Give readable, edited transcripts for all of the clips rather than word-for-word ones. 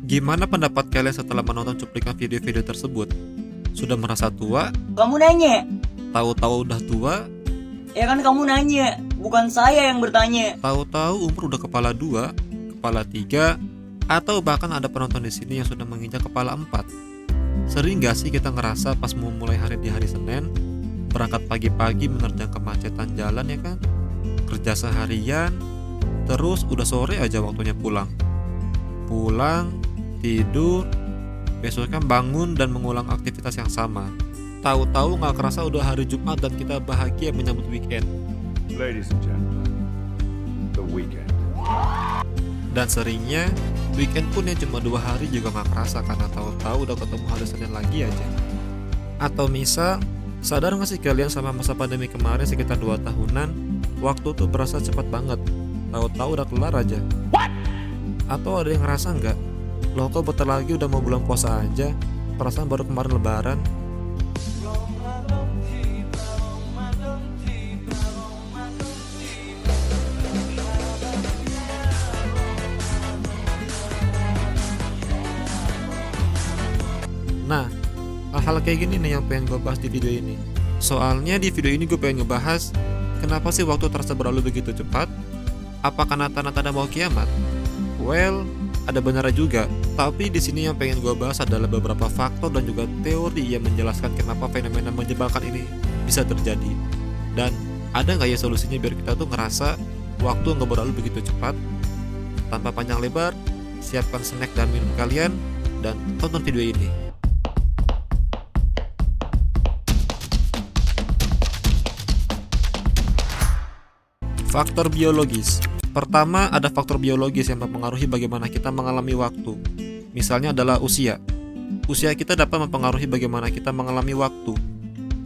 Gimana pendapat kalian setelah menonton cuplikan video-video tersebut? Sudah merasa tua? Kamu nanya? Tahu-tahu udah tua? Ya kan kamu nanya, bukan saya yang bertanya. Tahu-tahu umur udah kepala 2, kepala 3, atau bahkan ada penonton di sini yang sudah menginjak kepala 4. Sering gak sih kita ngerasa pas mau mulai hari di hari Senin, berangkat pagi-pagi menerjang kemacetan jalan ya kan? Kerja seharian, terus udah sore aja waktunya pulang. Pulang, tidur, besoknya bangun dan mengulang aktivitas yang sama. Tahu-tahu gak kerasa udah hari Jumat dan kita bahagia menyambut weekend. Ladies and gentlemen, the weekend. Dan seringnya, weekend pun yang cuma 2 hari juga gak kerasa karena tahu-tahu udah ketemu hari Senin lagi aja. Atau misal, sadar gak sih kalian sama masa pandemi kemarin sekitar 2 tahunan, waktu tuh berasa cepat banget, tahu-tahu udah kelar aja. Atau ada yang ngerasa nggak? Loh kok bentar lagi udah mau bulan puasa aja, perasaan baru kemarin lebaran. Nah, hal-hal kayak gini nih yang pengen gue bahas di video ini. Soalnya di video ini gue pengen ngebahas kenapa sih waktu terasa berlalu begitu cepat? Apa karena tanda-tanda mau kiamat? Well, ada benarnya juga. Tapi di sini yang pengen gue bahas adalah beberapa faktor dan juga teori yang menjelaskan kenapa fenomena menyebalkan ini bisa terjadi. Dan ada nggak ya solusinya biar kita tuh ngerasa waktu nggak berlalu begitu cepat? Tanpa panjang lebar, siapkan snack dan minum kalian dan tonton video ini. Faktor biologis. Pertama, ada faktor biologis yang mempengaruhi bagaimana kita mengalami waktu. Misalnya adalah usia. Usia kita dapat mempengaruhi bagaimana kita mengalami waktu.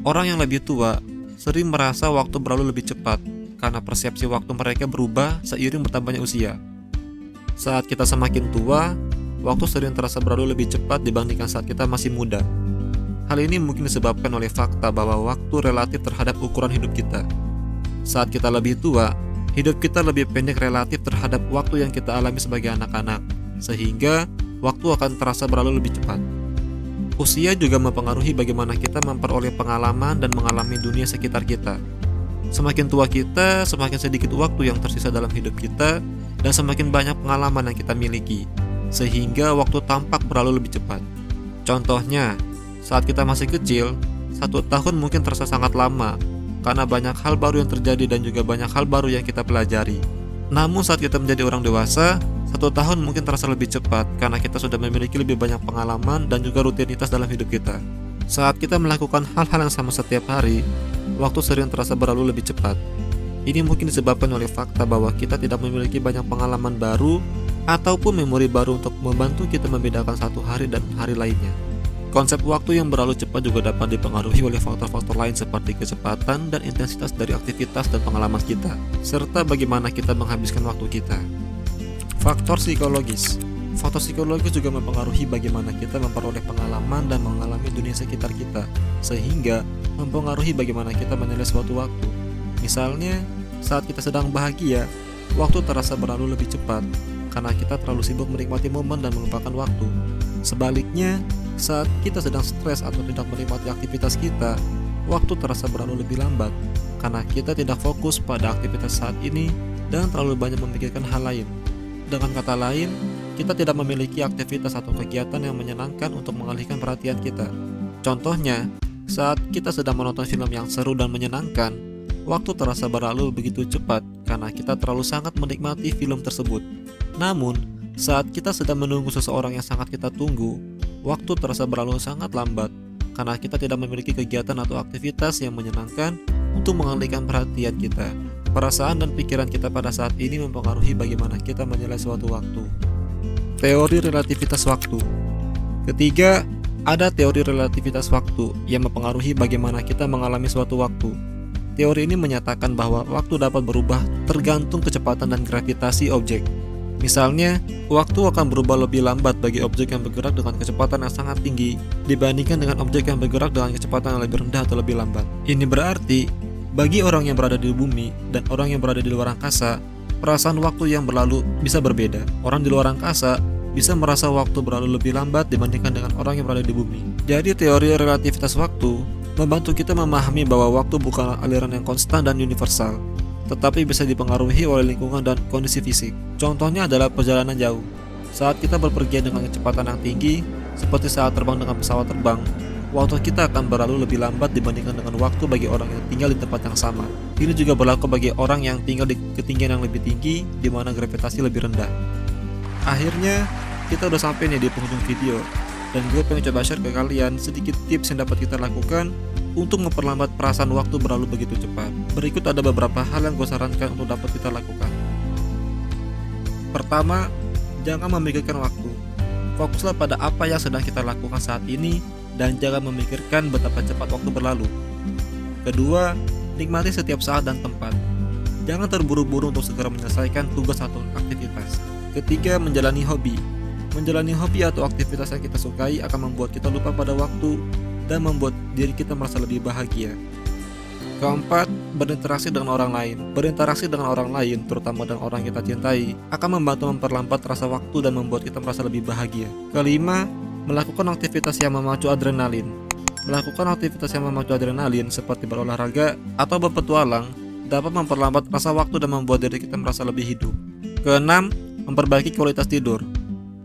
Orang yang lebih tua sering merasa waktu berlalu lebih cepat karena persepsi waktu mereka berubah seiring bertambahnya usia. Saat kita semakin tua, waktu sering terasa berlalu lebih cepat dibandingkan saat kita masih muda. Hal ini mungkin disebabkan oleh fakta bahwa waktu relatif terhadap ukuran hidup kita. Saat kita lebih tua, hidup kita lebih pendek relatif terhadap waktu yang kita alami sebagai anak-anak, sehingga waktu akan terasa berlalu lebih cepat. Usia juga mempengaruhi bagaimana kita memperoleh pengalaman dan mengalami dunia sekitar kita. Semakin tua kita, semakin sedikit waktu yang tersisa dalam hidup kita, dan semakin banyak pengalaman yang kita miliki, sehingga waktu tampak berlalu lebih cepat. Contohnya, saat kita masih kecil, 1 tahun mungkin terasa sangat lama, karena banyak hal baru yang terjadi dan juga banyak hal baru yang kita pelajari. Namun saat kita menjadi orang dewasa, 1 tahun mungkin terasa lebih cepat karena kita sudah memiliki lebih banyak pengalaman dan juga rutinitas dalam hidup kita. Saat kita melakukan hal-hal yang sama setiap hari, waktu sering terasa berlalu lebih cepat. Ini mungkin disebabkan oleh fakta bahwa kita tidak memiliki banyak pengalaman baru ataupun memori baru untuk membantu kita membedakan satu hari dan hari lainnya. Konsep waktu yang berlalu cepat juga dapat dipengaruhi oleh faktor-faktor lain seperti kecepatan dan intensitas dari aktivitas dan pengalaman kita, serta bagaimana kita menghabiskan waktu kita. Faktor psikologis. Faktor psikologis juga mempengaruhi bagaimana kita memperoleh pengalaman dan mengalami dunia sekitar kita, sehingga mempengaruhi bagaimana kita menilai suatu waktu. Misalnya, saat kita sedang bahagia, waktu terasa berlalu lebih cepat, karena kita terlalu sibuk menikmati momen dan melupakan waktu. Sebaliknya, saat kita sedang stres atau tidak menikmati aktivitas kita, waktu terasa berlalu lebih lambat karena kita tidak fokus pada aktivitas saat ini dan terlalu banyak memikirkan hal lain. Dengan kata lain, kita tidak memiliki aktivitas atau kegiatan yang menyenangkan untuk mengalihkan perhatian kita. Contohnya, saat kita sedang menonton film yang seru dan menyenangkan, waktu terasa berlalu begitu cepat karena kita terlalu sangat menikmati film tersebut. Namun, saat kita sedang menunggu seseorang yang sangat kita tunggu, waktu terasa berlalu sangat lambat karena kita tidak memiliki kegiatan atau aktivitas yang menyenangkan untuk mengalihkan perhatian kita. Perasaan dan pikiran kita pada saat ini mempengaruhi bagaimana kita menilai suatu waktu. Teori relativitas waktu. Ketiga, ada teori relativitas waktu yang mempengaruhi bagaimana kita mengalami suatu waktu. Teori ini menyatakan bahwa waktu dapat berubah tergantung kecepatan dan gravitasi objek. Misalnya, waktu akan berubah lebih lambat bagi objek yang bergerak dengan kecepatan yang sangat tinggi dibandingkan dengan objek yang bergerak dengan kecepatan yang lebih rendah atau lebih lambat. Ini berarti, bagi orang yang berada di bumi dan orang yang berada di luar angkasa, perasaan waktu yang berlalu bisa berbeda. Orang di luar angkasa bisa merasa waktu berlalu lebih lambat dibandingkan dengan orang yang berada di bumi. Jadi teori relativitas waktu membantu kita memahami bahwa waktu bukanlah aliran yang konstan dan universal, tetapi bisa dipengaruhi oleh lingkungan dan kondisi fisik. Contohnya adalah perjalanan jauh. Saat kita berpergian dengan kecepatan yang tinggi, seperti saat terbang dengan pesawat terbang, waktu kita akan berlalu lebih lambat dibandingkan dengan waktu bagi orang yang tinggal di tempat yang sama. Ini juga berlaku bagi orang yang tinggal di ketinggian yang lebih tinggi, di mana gravitasi lebih rendah. Akhirnya, kita udah sampai nih di penghujung video, dan gue pengen coba share ke kalian sedikit tips yang dapat kita lakukan untuk memperlambat perasaan waktu berlalu begitu cepat. Berikut ada beberapa hal yang gue sarankan untuk dapat kita lakukan. Pertama, jangan memikirkan waktu. Fokuslah pada apa yang sedang kita lakukan saat ini dan jangan memikirkan betapa cepat waktu berlalu. Kedua, nikmati setiap saat dan tempat. Jangan terburu-buru untuk segera menyelesaikan tugas atau aktivitas. Ketiga, menjalani hobi. Menjalani hobi atau aktivitas yang kita sukai akan membuat kita lupa pada waktu dan membuat diri kita merasa lebih bahagia. Keempat, berinteraksi dengan orang lain. Berinteraksi dengan orang lain, terutama dengan orang yang kita cintai, akan membantu memperlambat rasa waktu dan membuat kita merasa lebih bahagia. Kelima, melakukan aktivitas yang memacu adrenalin. Melakukan aktivitas yang memacu adrenalin seperti berolahraga atau berpetualang dapat memperlambat rasa waktu dan membuat diri kita merasa lebih hidup. Keenam, memperbaiki kualitas tidur.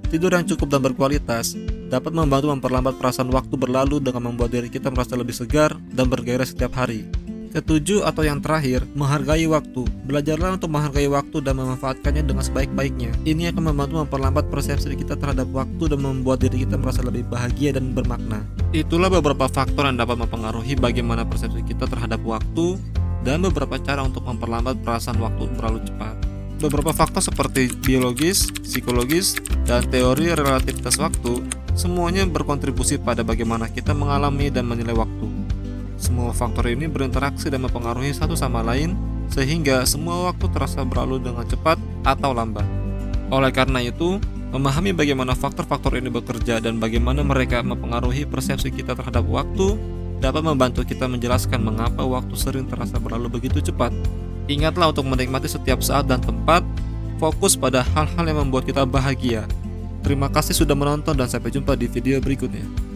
Tidur yang cukup dan berkualitas dapat membantu memperlambat perasaan waktu berlalu dengan membuat diri kita merasa lebih segar dan bergairah setiap hari. Ketujuh atau yang terakhir, menghargai waktu. Belajarlah untuk menghargai waktu dan memanfaatkannya dengan sebaik-baiknya. Ini akan membantu memperlambat persepsi kita terhadap waktu dan membuat diri kita merasa lebih bahagia dan bermakna. Itulah beberapa faktor yang dapat mempengaruhi bagaimana persepsi kita terhadap waktu dan beberapa cara untuk memperlambat perasaan waktu berlalu cepat. Beberapa faktor seperti biologis, psikologis, dan teori relativitas waktu semuanya berkontribusi pada bagaimana kita mengalami dan menilai waktu. Semua faktor ini berinteraksi dan mempengaruhi satu sama lain sehingga semua waktu terasa berlalu dengan cepat atau lambat. Oleh karena itu, memahami bagaimana faktor-faktor ini bekerja dan bagaimana mereka mempengaruhi persepsi kita terhadap waktu dapat membantu kita menjelaskan mengapa waktu sering terasa berlalu begitu cepat. Ingatlah untuk menikmati setiap saat dan tempat, fokus pada hal-hal yang membuat kita bahagia. Terima kasih sudah menonton dan sampai jumpa di video berikutnya.